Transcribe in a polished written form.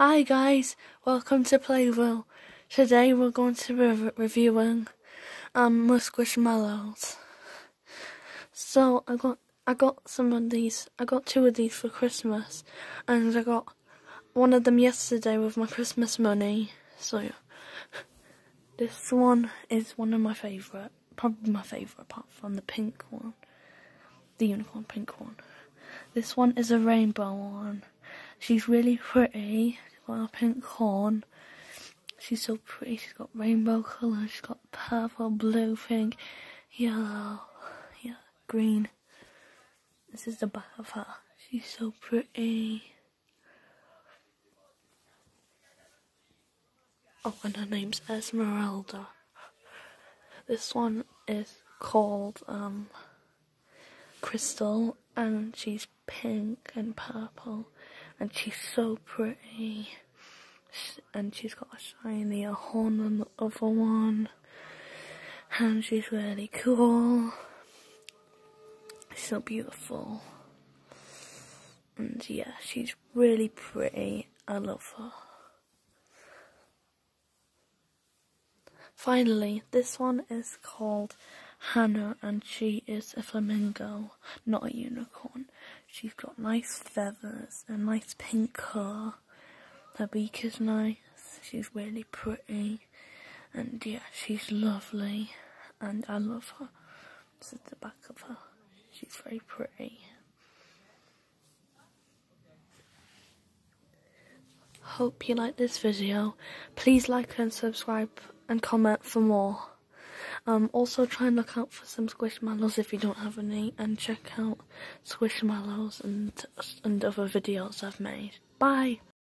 Hi guys, welcome to Playville. Today we're going to be reviewing my Squishmallows. So I got some of these. I got 2 of these for Christmas, and I got one of them yesterday with my Christmas money. So this one is one of my favourite, probably my favourite apart from the pink one, the unicorn pink one. This one is a rainbow one. She's really pretty. She's got a pink horn. She's so pretty. She's got rainbow colours. She's got purple, blue, pink, yellow, green. This is the back of her. She's so pretty. Oh, and her name's Esmeralda. This one is called Crystal, and she's pink and purple, and she's so pretty. And she's got a shinier horn than the other one, and she's really cool. She's so beautiful, and yeah, she's really pretty. I love her. Finally, this one is called Hannah, and she is a flamingo, not a unicorn. She's got nice feathers and nice pink hair. Her beak is nice. She's really pretty, and yeah, she's lovely, and I love her. This is the back of her. She's very pretty. Hope you like this video. Please like and subscribe and comment for more. Also try and look out for some Squishmallows if you don't have any, and check out Squishmallows and other videos I've made. Bye!